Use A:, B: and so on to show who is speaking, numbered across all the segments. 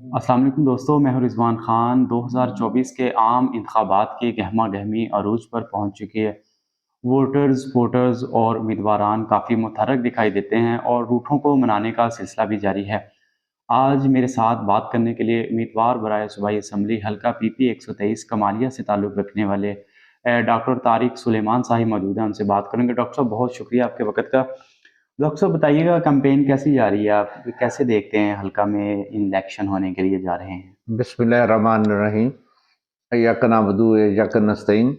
A: السلام علیکم دوستو، میں ہوں رضوان خان۔ 2024 کے عام انتخابات کی گہمہ گہمی عروج پر پہنچ چکی ہے۔ ووٹرز اور امیدواران کافی متحرک دکھائی دیتے ہیں اور روٹوں کو منانے کا سلسلہ بھی جاری ہے۔ آج میرے ساتھ بات کرنے کے لیے امیدوار برائے صوبائی اسمبلی حلقہ پی پی 123 کمالیہ سے تعلق رکھنے والے ڈاکٹر طارق سلیمان صاحب موجود ہیں۔ ان سے بات کریں گے۔ ڈاکٹر صاحب، بہت شکریہ آپ کے وقت کا۔ ڈاکٹر صاحب بتائیے گا، کمپین کیسی جا رہی ہے؟ آپ کیسے دیکھتے ہیں حلقہ میں الیکشن ہونے کے لیے جا رہے ہیں؟
B: بسم اللہ الرحمن الرحیم۔ ایاک نعبد و ایاک نستعین۔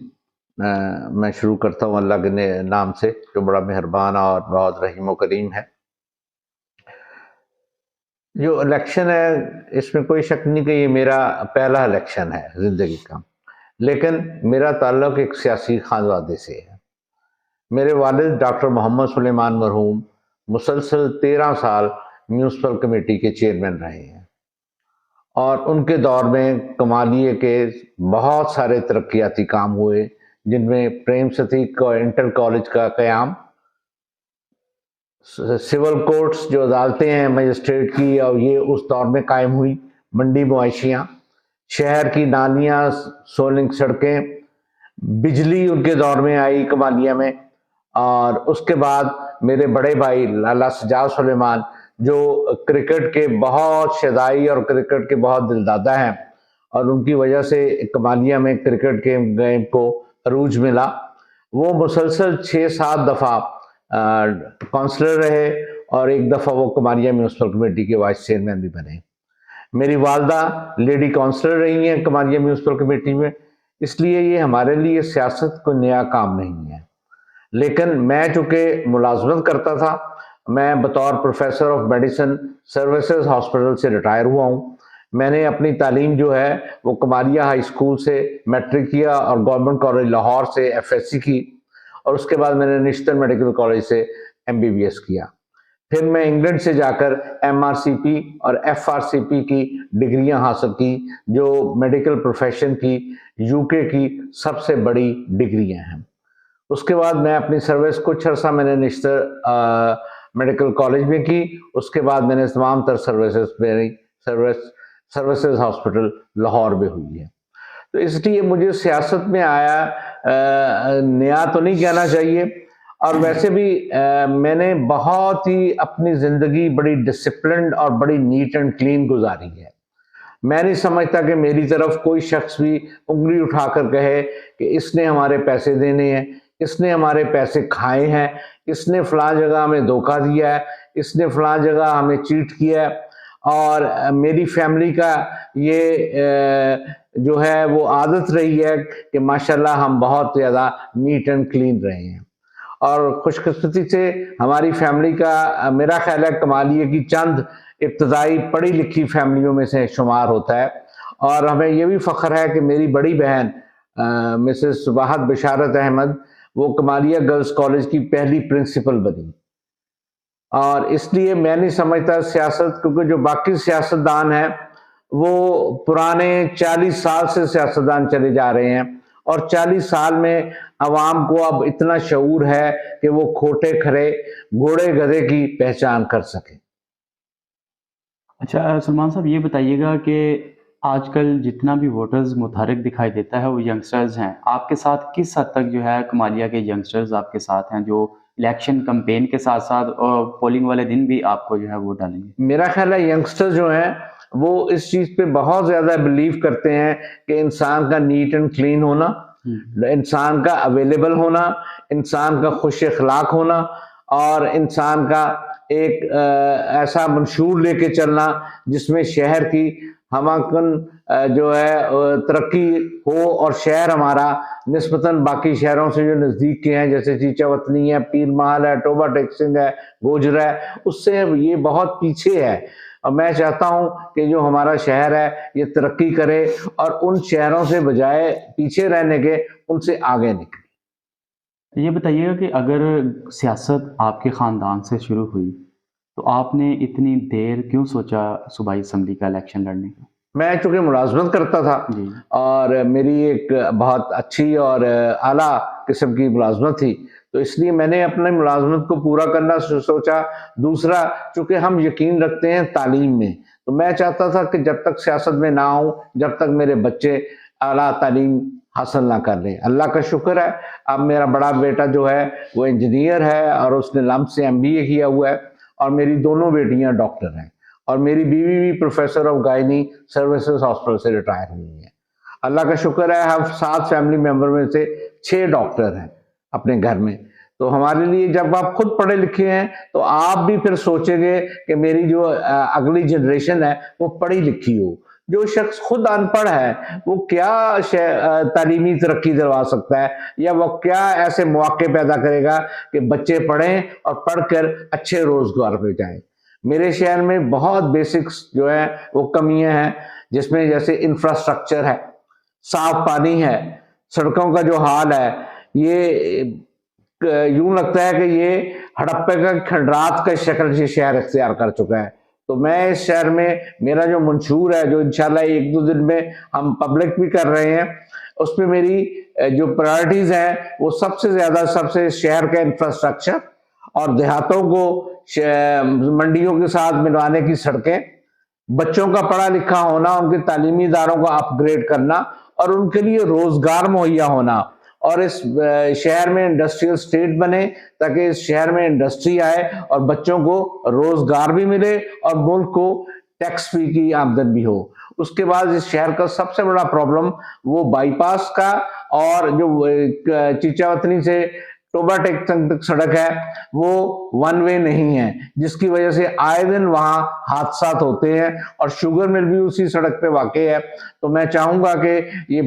B: میں شروع کرتا ہوں اللہ کے نام سے جو بڑا مہربان اور بہت رحیم و کریم ہے۔ جو الیکشن ہے اس میں کوئی شک نہیں کہ یہ میرا پہلا الیکشن ہے زندگی کا، لیکن میرا تعلق ایک سیاسی خاندان سے ہے۔ میرے والد ڈاکٹر محمد سلیمان مرحوم مسلسل 13 سال میونسپل کمیٹی کے چیئرمین رہے ہیں، اور ان کے دور میں کمالیے کے بہت سارے ترقیاتی کام ہوئے، جن میں پریم ستی انٹر کالج کا قیام، سول کورٹس جو عدالتیں ہیں مجسٹریٹ کی، اور یہ اس دور میں قائم ہوئی، منڈی معاشیاں، شہر کی نالیاں، سولنگ سڑکیں، بجلی ان کے دور میں آئی کمالیہ میں۔ اور اس کے بعد میرے بڑے بھائی لالا سجاد سلیمان جو کرکٹ کے بہت شیدائی اور کرکٹ کے بہت دلدادہ ہیں، اور ان کی وجہ سے کمالیہ میں کرکٹ کے گیم کو عروج ملا، وہ مسلسل 6-7 دفعہ کونسلر رہے، اور ایک دفعہ وہ کمالیہ میونسپل کمیٹی کے وائس چیئرمین بھی بنے۔ میری والدہ لیڈی کونسلر رہی ہیں کمالیہ میونسپل کمیٹی میں، اس لیے یہ ہمارے لیے سیاست کوئی نیا کام نہیں ہے۔ لیکن میں چونکہ ملازمت کرتا تھا، میں بطور professor of medicine services hospital سے ریٹائر ہوا ہوں۔ میں نے اپنی تعلیم جو ہے وہ کمالیہ ہائی اسکول سے میٹرک کیا، اور گورنمنٹ کالج لاہور سے ایف ایس سی کی، اور اس کے بعد میں نے نشتر میڈیکل کالج سے ایم بی بی ایس کیا۔ پھر میں انگلینڈ سے جا کر ایم آر سی پی اور ایف آر سی پی کی ڈگریاں حاصل کی، جو میڈیکل پروفیشن کی یو کے کی سب سے بڑی ڈگریاں ہیں۔ اس کے بعد میں اپنی سروس کچھ عرصہ میں نے نشتر میڈیکل کالج میں کی، اس کے بعد میں نے تمام تر سروسز ہاسپٹل لاہور میں ہوئی ہے۔ تو اس لیے مجھے سیاست میں آیا نیا تو نہیں کہنا چاہیے، اور ویسے بھی میں نے بہت ہی اپنی زندگی بڑی ڈسپلنڈ اور بڑی نیٹ اینڈ کلین گزاری ہے۔ میں نہیں سمجھتا کہ میری طرف کوئی شخص بھی انگلی اٹھا کر کہے کہ اس نے ہمارے پیسے دینے ہیں، اس نے ہمارے پیسے کھائے ہیں، اس نے فلاں جگہ ہمیں دھوکہ دیا ہے، اس نے فلاں جگہ ہمیں چیٹ کیا ہے۔ اور میری فیملی کا یہ جو ہے وہ عادت رہی ہے کہ ماشاءاللہ ہم بہت زیادہ نیٹ اینڈ کلین رہے ہیں، اور خوش قسمتی سے ہماری فیملی کا میرا خیال ہے کمالیہ کی چند ابتدائی پڑھی لکھی فیملیوں میں سے شمار ہوتا ہے۔ اور ہمیں یہ بھی فخر ہے کہ میری بڑی بہن مسز واحد بشارت احمد وہ کمالیہ گرلز کالج کی پہلی پرنسپل بنی۔ اور اس لیے میں نہیں سمجھتا سیاست، کیونکہ جو باقی سیاستدان ہیں وہ پرانے 40 سال سے سیاستدان چلے جا رہے ہیں، اور 40 سال میں عوام کو اب اتنا شعور ہے کہ وہ کھوٹے کھرے گھوڑے گدھے کی پہچان کر سکیں۔
A: اچھا سلمان صاحب، یہ بتائیے گا کہ آج کل جتنا بھی ووٹرز متحرک دکھائی دیتا ہے وہ ینگسٹرز ہیں۔ آپ کے ساتھ کس حد تک جو ہے کمالیہ کے ینگسٹرز آپ کے ساتھ ہیں، جو الیکشن کمپین کے ساتھ ساتھ اور پولنگ والے دن بھی آپ کو جو ہے ووٹ ڈالیں گے؟
B: میرا خیال ہے ینگسٹر جو ہیں وہ اس چیز پہ بہت زیادہ بلیو کرتے ہیں کہ انسان کا نیٹ اینڈ کلین ہونا، انسان کا اویلیبل ہونا، انسان کا خوش اخلاق ہونا، اور انسان کا ایک ایسا منشور لے کے چلنا جس میں شہر کی ہماکن جو ہے ترقی ہو، اور شہر ہمارا نسبتاً باقی شہروں سے جو نزدیک کے ہیں جیسے چیچا وطنی ہے، پیر محل ہے، ٹوبہ ٹیکسنگ ہے، گوجرا ہے، اس سے یہ بہت پیچھے ہے۔ اور میں چاہتا ہوں کہ جو ہمارا شہر ہے یہ ترقی کرے، اور ان شہروں سے بجائے پیچھے رہنے کے ان سے آگے نکلے۔
A: یہ بتائیے گا کہ اگر سیاست آپ کے خاندان سے شروع ہوئی تو آپ نے اتنی دیر کیوں سوچا صوبائی اسمبلی کا الیکشن لڑنے کا؟
B: میں چونکہ ملازمت کرتا تھا، اور میری ایک بہت اچھی اور اعلیٰ قسم کی ملازمت تھی، تو اس لیے میں نے اپنے ملازمت کو پورا کرنا سوچا۔ دوسرا، چونکہ ہم یقین رکھتے ہیں تعلیم میں، تو تو میں چاہتا تھا کہ جب تک سیاست میں نہ آؤں جب تک میرے بچے اعلیٰ تعلیم حاصل نہ کر لیں. اللہ کا شکر ہے اب میرا بڑا بیٹا جو ہے وہ انجینئر ہے اور اس نے لمب سے MBA کیا ہوا ہے, اور میری دونوں بیٹیاں ڈاکٹر ہیں, اور میری بیوی بھی پروفیسر آف گائنی سروسز ہاسپٹل سے ریٹائر ہوئی ہے. اللہ کا شکر ہے ہم 7 فیملی ممبر میں سے 6 ڈاکٹر ہیں اپنے گھر میں. تو ہمارے لیے جب آپ خود پڑھے لکھے ہیں تو آپ بھی پھر سوچیں گے کہ میری جو اگلی جنریشن ہے وہ پڑھی لکھی ہو. جو شخص خود ان پڑھ ہے وہ کیا تعلیمی ترقی دلوا سکتا ہے, یا وہ کیا ایسے مواقع پیدا کرے گا کہ بچے پڑھیں اور پڑھ کر اچھے روزگار پہ جائیں. میرے شہر میں بہت بیسکس جو ہیں وہ کمیاں ہیں, جس میں جیسے انفراسٹرکچر ہے, صاف پانی ہے, سڑکوں کا جو حال ہے یہ یوں لگتا ہے کہ یہ ہڑپے کا کھنڈرات کا شکل سے شہر اختیار کر چکا ہے. تو میں اس شہر میں میرا جو منشور ہے جو انشاءاللہ 1-2 دن میں ہم پبلک بھی کر رہے ہیں, اس میں میری جو پرائرٹیز ہیں وہ سب سے زیادہ شہر کا انفراسٹرکچر اور دیہاتوں کو منڈیوں کے ساتھ ملوانے کی سڑکیں, بچوں کا پڑھا لکھا ہونا, ان کے تعلیمی اداروں کو اپ گریڈ کرنا اور ان کے لیے روزگار مہیا ہونا, اور اس شہر میں انڈسٹریل اسٹیٹ بنے تاکہ اس شہر میں انڈسٹری آئے اور بچوں کو روزگار بھی ملے اور ملک کو ٹیکس فی کی آمدن بھی ہو. اس کے بعد اس شہر کا سب سے بڑا پرابلم وہ بائی پاس کا اور جو چیچا وطنی سے ٹوبا ٹیک تک سڑک ہے وہ 1 وے نہیں ہے, جس کی وجہ سے آئے دن وہاں حادثات ہوتے ہیں, اور شوگر مل بھی اسی سڑک پہ واقع ہے. تو میں چاہوں گا کہ یہ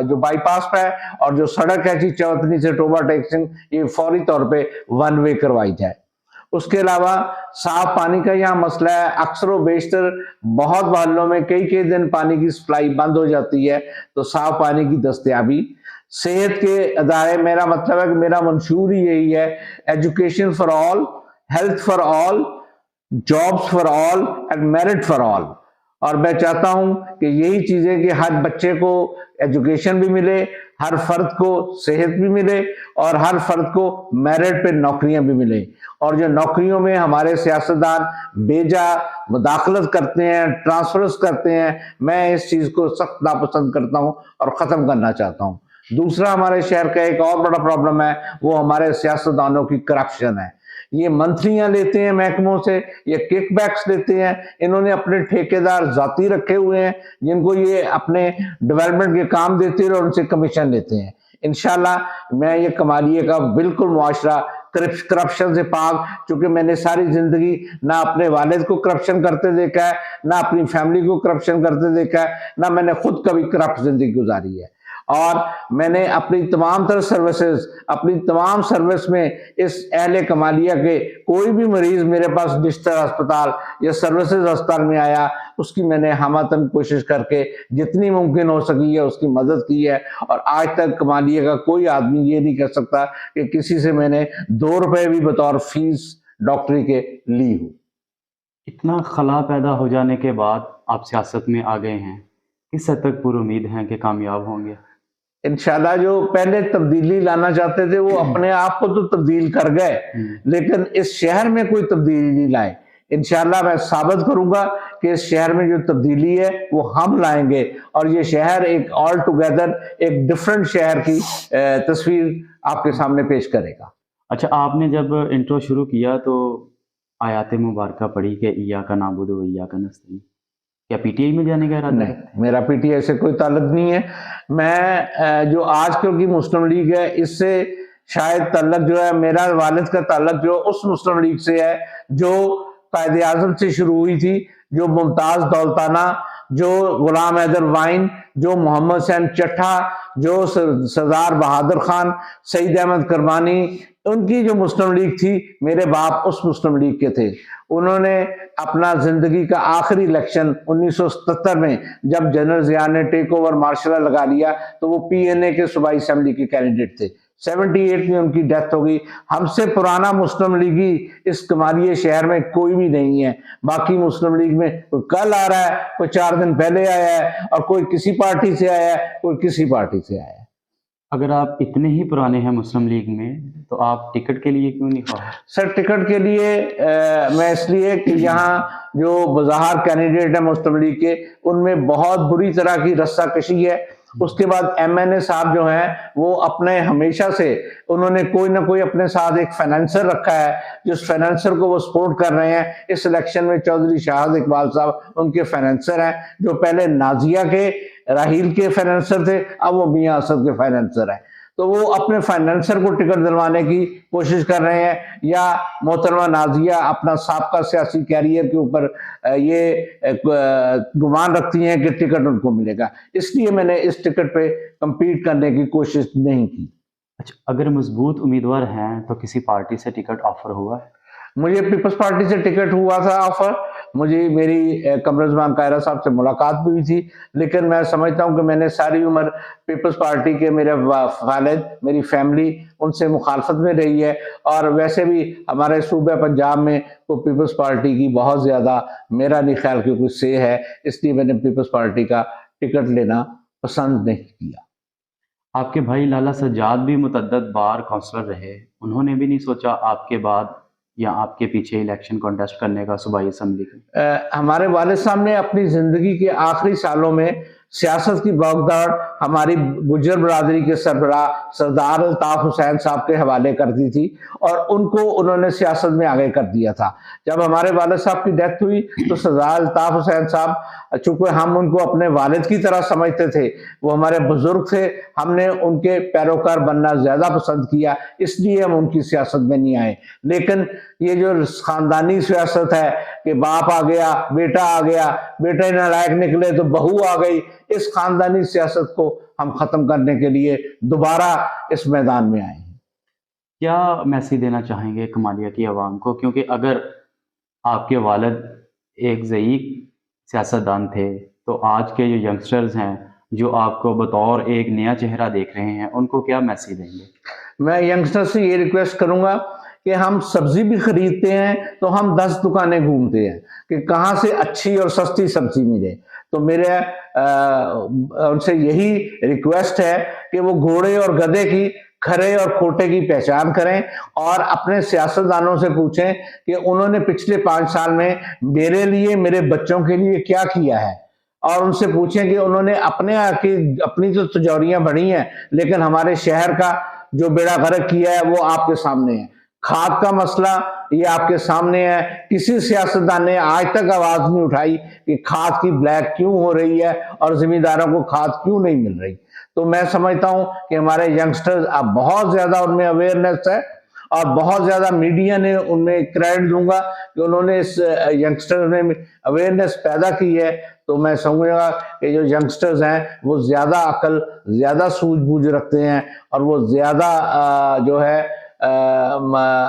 B: جو بائی پاس پہ ہے اور جو سڑک ہے چیچا وطنی سے ٹوبا ٹیک یہ فوری طور پہ 1 وے کروائی جائے. اس کے علاوہ صاف پانی کا یہاں مسئلہ ہے, اکثر و بیشتر بہت محلوں میں کئی دن پانی کی سپلائی بند ہو جاتی ہے, تو صاف پانی کی دستیابی, صحت کے ادارے, میرا مطلب ہے کہ میرا منشور ہی یہی ہے, education for all, health for all, jobs for all and merit for all. اور میں چاہتا ہوں کہ یہی چیزیں کہ ہر بچے کو ایجوکیشن بھی ملے, ہر فرد کو صحت بھی ملے, اور ہر فرد کو میرٹ پہ نوکریاں بھی ملیں. اور جو نوکریوں میں ہمارے سیاستدان بیجا مداخلت کرتے ہیں, ٹرانسفرز کرتے ہیں, میں اس چیز کو سخت ناپسند کرتا ہوں اور ختم کرنا چاہتا ہوں. دوسرا ہمارے شہر کا ایک اور بڑا پرابلم ہے وہ ہمارے سیاستدانوں کی کرپشن ہے. یہ منتریاں لیتے ہیں محکموں سے, یہ کک بیکس لیتے ہیں, انہوں نے اپنے ٹھیکیدار ذاتی رکھے ہوئے ہیں جن کو یہ اپنے ڈیولپمنٹ کے کام دیتے ہیں اور ان سے کمیشن لیتے ہیں. انشاءاللہ میں یہ کمالیے کا بالکل معاشرہ کرپشن سے پاک, چونکہ میں نے ساری زندگی نہ اپنے والد کو کرپشن کرتے دیکھا ہے, نہ اپنی فیملی کو کرپشن کرتے دیکھا ہے, نہ میں نے خود کبھی کرپٹ زندگی گزاری ہے. اور میں نے اپنی تمام تر سروسز, اپنی تمام سروس میں اس اہل کمالیہ کے کوئی بھی مریض میرے پاس بستر ہسپتال یا سروسز ہسپتال میں آیا, اس کی میں نے ہماتن کوشش کر کے جتنی ممکن ہو سکی ہے اس کی مدد کی ہے. اور آج تک کمالیہ کا کوئی آدمی یہ نہیں کہہ سکتا کہ کسی سے میں نے 2 روپے بھی بطور فیس ڈاکٹری کے لی ہوں.
A: اتنا خلا پیدا ہو جانے کے بعد آپ سیاست میں آ گئے ہیں, کس حد تک پر امید ہیں کہ کامیاب ہوں گے؟
B: انشاءاللہ جو پہلے تبدیلی لانا چاہتے تھے وہ اپنے آپ کو تو تبدیل کر گئے, لیکن اس شہر میں کوئی تبدیلی نہیں لائے. انشاءاللہ میں ثابت کروں گا کہ اس شہر میں جو تبدیلی ہے وہ ہم لائیں گے, اور یہ شہر ایک آل ٹوگیدر ایک ڈیفرنٹ شہر کی تصویر آپ کے سامنے پیش کرے گا.
A: اچھا, آپ نے جب انٹرو شروع کیا تو آیات مبارکہ پڑھی کہ ایاک نعبد و ایاک نستعین, کیا پی ٹی آئی میں جانے کا ارادہ ہے؟
B: نہیں, میرا پی ٹی آئی سے کوئی تعلق نہیں ہے. میں جو آج کل کی مسلم لیگ ہے اس سے شاید تعلق جو ہے, میرا والد کا تعلق جو اس مسلم لیگ سے ہے جو قائد اعظم سے شروع ہوئی تھی, جو ممتاز دولتانہ, جو غلام حیدر وائن, جو محمد حسین چٹھا, جو سردار بہادر خان, سعید احمد کرمانی, ان کی جو مسلم لیگ تھی, میرے باپ اس مسلم لیگ کے تھے. انہوں نے اپنا زندگی کا آخری الیکشن 1977 میں جب جنرل ضیاء نے ٹیک اوور مارشل لا لگا لیا تو وہ پی این اے کے صوبائی اسمبلی کے کینڈیڈیٹ تھے. 78 میں ان کی ڈیتھ ہو گئی. ہم سے پرانا مسلم لیگی اس کمالیے شہر میں کوئی بھی نہیں ہے. باقی مسلم لیگ میں کوئی کل آ رہا ہے, کوئی 4 دن پہلے آیا ہے, اور کوئی کسی پارٹی سے آیا ہے, کوئی کسی پارٹی سے آیا ہے.
A: اگر آپ اتنے ہی پرانے ہیں مسلم لیگ میں تو آپ ٹکٹ کے لیے کیوں نہیں خواہاں؟
B: سر ٹکٹ کے لیے میں اس لیے کہ یہاں جو بظاہر کینڈیڈیٹ ہیں مسلم لیگ کے، ان میں بہت بری طرح کی رسہ کشی ہے۔ اس کے بعد ایم این اے صاحب جو ہیں وہ اپنے ہمیشہ سے انہوں نے کوئی نہ کوئی اپنے ساتھ ایک فائنینسر رکھا ہے، جس فائنینسر کو وہ سپورٹ کر رہے ہیں۔ اس الیکشن میں چودھری شاہد اقبال صاحب ان کے فائنینسر ہیں، جو پہلے نازیہ کے راحیل کے فائنینسر تھے، اب وہ میاں اسد کے فائنینسر ہیں۔ تو وہ اپنے فائنینسر کو ٹکٹ دلوانے کی کوشش کر رہے ہیں، یا محترمہ نازیہ اپنا سابقہ سیاسی کیریئر کے اوپر یہ گمان رکھتی ہیں کہ ٹکٹ ان کو ملے گا، اس لیے میں نے اس ٹکٹ پہ کمپیٹ کرنے کی کوشش نہیں کی۔
A: اچھا، اگر مضبوط امیدوار ہیں تو کسی پارٹی سے ٹکٹ آفر ہوا ہے؟
B: مجھے پیپلز پارٹی سے ٹکٹ ہوا تھا آفر، مجھے میری قمرزمان قاہرہ صاحب سے ملاقات بھی ہوئی تھی، لیکن میں سمجھتا ہوں کہ میں نے ساری عمر پیپلز پارٹی کے میرے والد، میری فیملی ان سے مخالفت میں رہی ہے، اور ویسے بھی ہمارے صوبہ پنجاب میں تو پیپلز پارٹی کی بہت زیادہ میرا نہیں خیال کہ کوئی سے ہے، اس لیے میں نے پیپلز پارٹی کا ٹکٹ لینا پسند نہیں کیا۔
A: آپ کے بھائی لالا سجاد بھی متعدد بار کونسلر رہے، انہوں نے بھی نہیں سوچا آپ کے بعد یا آپ کے پیچھے الیکشن کانٹیسٹ کرنے کا صوبائی اسمبلی کا؟
B: ہمارے والد صاحب نے اپنی زندگی کے آخری سالوں میں سیاست کی بھگدڑ ہماری گجر برادری کے سربراہ سردار الطاف حسین صاحب کے حوالے کر دی تھی، اور ان کو انہوں نے سیاست میں آگے کر دیا تھا۔ جب ہمارے والد صاحب کی ڈیتھ ہوئی تو سردار الطاف حسین صاحب، چونکہ ہم ان کو اپنے والد کی طرح سمجھتے تھے، وہ ہمارے بزرگ تھے، ہم نے ان کے پیروکار بننا زیادہ پسند کیا، اس لیے ہم ان کی سیاست میں نہیں آئے۔ لیکن یہ جو خاندانی سیاست ہے کہ باپ آ گیا، بیٹا آ گیا، بیٹے نالائق نکلے تو بہو آ گئی، اس خاندانی سیاست کو ہم ختم کرنے کے لیے دوبارہ اس میدان میں آئے ہیں۔
A: کیا میسیج دینا چاہیں گے کمالیہ کی عوام کو؟ کیونکہ اگر آپ کے والد ایک ضعیف سیاستدان تھے تو آج کے جو ینگسٹرز ہیں جو آپ کو بطور ایک نیا چہرہ دیکھ رہے ہیں، ان کو کیا میسیج دیں گے؟
B: میں ینگسٹر سے یہ ریکویسٹ کروں گا کہ ہم سبزی بھی خریدتے ہیں تو ہم 10 دکانیں گھومتے ہیں کہ کہاں سے اچھی اور سستی سبزی ملے۔ تو میرے ان سے یہی ریکویسٹ ہے کہ وہ گھوڑے اور گدھے کی، کھرے اور کھوٹے کی پہچان کریں، اور اپنے سیاستدانوں سے پوچھیں کہ انہوں نے پچھلے 5 سال میں میرے لیے، میرے بچوں کے لیے کیا کیا ہے، اور ان سے پوچھیں کہ انہوں نے اپنی تو تجوریاں بڑھی ہیں، لیکن ہمارے شہر کا جو بیڑا غرق کیا ہے وہ آپ کے سامنے ہے۔ کھاد کا مسئلہ یہ آپ کے سامنے ہے، کسی سیاستدان نے آج تک آواز نہیں اٹھائی کہ کھاد کی بلیک کیوں ہو رہی ہے اور زمینداروں کو کھاد کیوں نہیں مل رہی۔ تو میں سمجھتا ہوں کہ ہمارے ینگسٹرز اب بہت زیادہ ان میں اویئرنیس ہے، اور بہت زیادہ میڈیا نے ان میں کریڈٹ دوں گا کہ انہوں نے اس ینگسٹر میں اویئرنیس پیدا کی ہے۔ تو میں سمجھوں گا کہ جو ینگسٹرز ہیں وہ زیادہ عقل، زیادہ سوجھ بوجھ رکھتے ہیں، اور وہ زیادہ جو ہے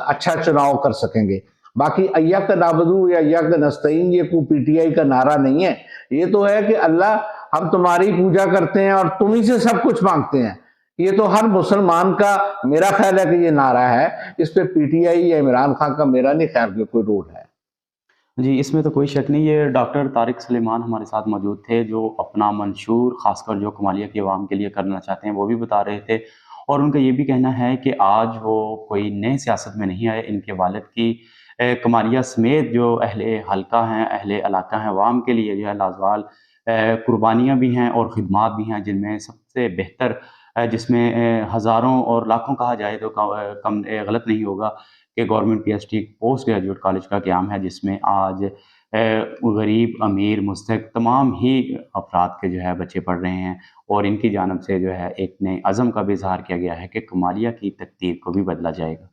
B: اچھا چناؤ کر سکیں گے۔ باقی ایاک نعبدو یا ایاک نستعین یہ کوئی پی ٹی آئی کا نعرہ نہیں ہے، یہ تو ہے کہ اللہ ہم تمہاری پوجا کرتے ہیں اور تم ہی سے سب کچھ مانگتے ہیں۔ یہ تو ہر مسلمان کا میرا خیال ہے کہ یہ نعرہ ہے، اس پہ پی ٹی آئی یا عمران خان کا میرا نہیں خیال کہ کوئی رول ہے۔
A: جی، اس میں تو کوئی شک نہیں۔ یہ ڈاکٹر طارق سلیمان ہمارے ساتھ موجود تھے، جو اپنا منشور خاص کر جو کمالیہ کی عوام کے لیے کرنا چاہتے ہیں وہ بھی بتا رہے تھے، اور ان کا یہ بھی کہنا ہے کہ آج وہ کوئی نئے سیاست میں نہیں آئے، ان کے والد کی کمالیہ سمیت جو اہل حلقہ ہیں، اہل علاقہ ہیں، عوام کے لیے جو ہے لازوال قربانیاں بھی ہیں اور خدمات بھی ہیں، جن میں سب سے بہتر، جس میں ہزاروں اور لاکھوں کہا جائے تو کم غلط نہیں ہوگا کہ government P H D post graduate college کا قیام ہے، جس میں آج غریب، امیر، مستحق تمام ہی افراد کے جو ہے بچے پڑھ رہے ہیں، اور ان کی جانب سے جو ہے ایک نئے عزم کا بھی اظہار کیا گیا ہے کہ کمالیہ کی تقدیر کو بھی بدلا جائے گا۔